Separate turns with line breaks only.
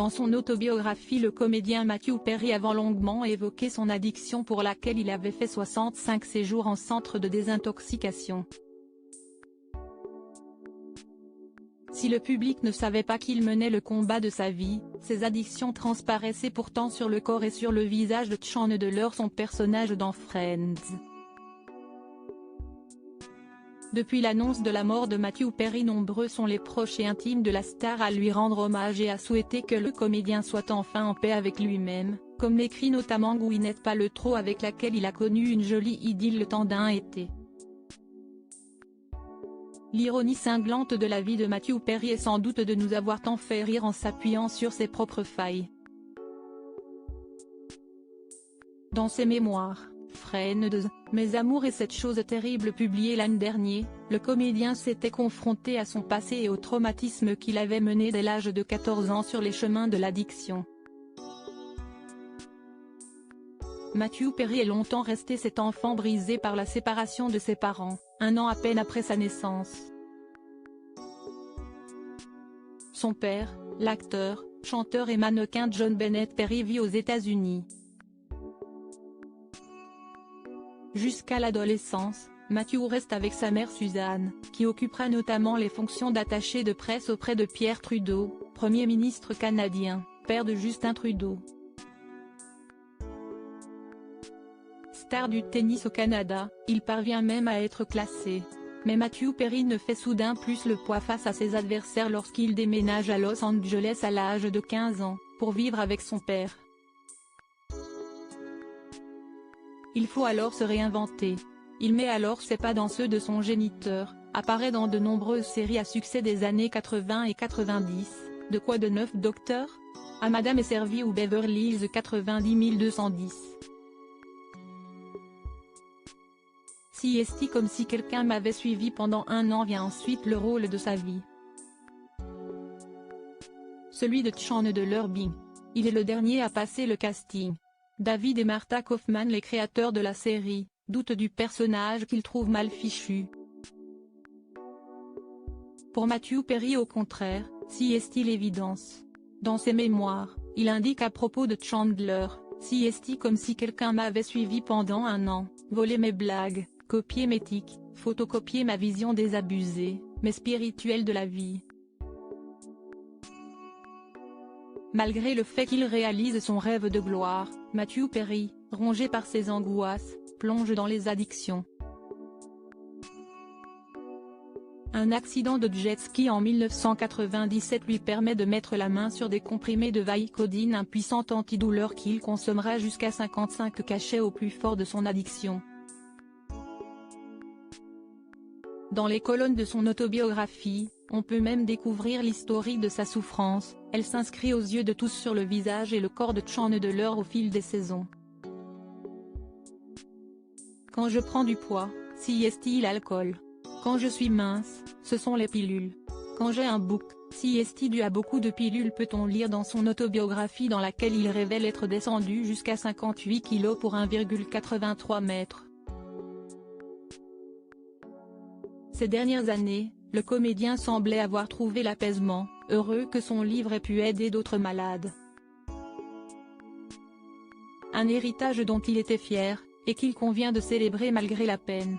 Dans son autobiographie, le comédien Matthew Perry a longuement évoqué son addiction pour laquelle il avait fait 65 séjours en centre de désintoxication. Si le public ne savait pas qu'il menait le combat de sa vie, ses addictions transparaissaient pourtant sur le corps et sur le visage de Chandler, son personnage dans Friends. Depuis l'annonce de la mort de Matthew Perry, nombreux sont les proches et intimes de la star à lui rendre hommage et à souhaiter que le comédien soit enfin en paix avec lui-même, comme l'écrit notamment Gwyneth Paltrow, avec laquelle il a connu une jolie idylle le temps d'un été. L'ironie cinglante de la vie de Matthew Perry est sans doute de nous avoir tant fait rire en s'appuyant sur ses propres failles. Dans ses mémoires, Friends, Mes amours et cette chose terrible publié l'an dernier, le comédien s'était confronté à son passé et au traumatisme qui l'avait mené dès l'âge de 14 ans sur les chemins de l'addiction. Matthew Perry est longtemps resté cet enfant brisé par la séparation de ses parents, un an à peine après sa naissance. Son père, l'acteur, chanteur et mannequin John Bennett Perry vit aux États-Unis. Jusqu'à l'adolescence, Matthew reste avec sa mère Suzanne, qui occupera notamment les fonctions d'attaché de presse auprès de Pierre Trudeau, Premier ministre canadien, père de Justin Trudeau. Star du tennis au Canada, il parvient même à être classé. Mais Matthew Perry ne fait soudain plus le poids face à ses adversaires lorsqu'il déménage à Los Angeles à l'âge de 15 ans, pour vivre avec son père. Il faut alors se réinventer. Il met alors ses pas dans ceux de son géniteur, apparaît dans de nombreuses séries à succès des années 80 et 90, De quoi de neuf docteur ? À Madame est servie ou Beverly Hills 90210. CST Comme si quelqu'un m'avait suivi pendant un an vient ensuite le rôle de sa vie. Celui de Chandler Bing. Il est le dernier à passer le casting. David et Martha Kaufman, les créateurs de la série, doutent du personnage qu'ils trouvent mal fichu. Pour Matthew Perry au contraire, si est-il l'évidence. Dans ses mémoires, il indique à propos de Chandler, si est-il comme si quelqu'un m'avait suivi pendant un an, volé mes blagues, copié mes tics, photocopié ma vision désabusée, mais spirituelle de la vie. Malgré le fait qu'il réalise son rêve de gloire, Matthew Perry, rongé par ses angoisses, plonge dans les addictions. Un accident de jet ski en 1997 lui permet de mettre la main sur des comprimés de Vicodin, un puissant antidouleur qu'il consommera jusqu'à 55 cachets au plus fort de son addiction. Dans les colonnes de son autobiographie, on peut même découvrir l'historique de sa souffrance, elle s'inscrit aux yeux de tous sur le visage et le corps de Chandler au fil des saisons. Quand je prends du poids, si est-il l'alcool. Quand je suis mince, ce sont les pilules. Quand j'ai un bouc, si est-il dû à beaucoup de pilules, peut-on lire dans son autobiographie dans laquelle il révèle être descendu jusqu'à 58 kg pour 1,83 m. Ces dernières années, le comédien semblait avoir trouvé l'apaisement, heureux que son livre ait pu aider d'autres malades. Un héritage dont il était fier, et qu'il convient de célébrer malgré la peine.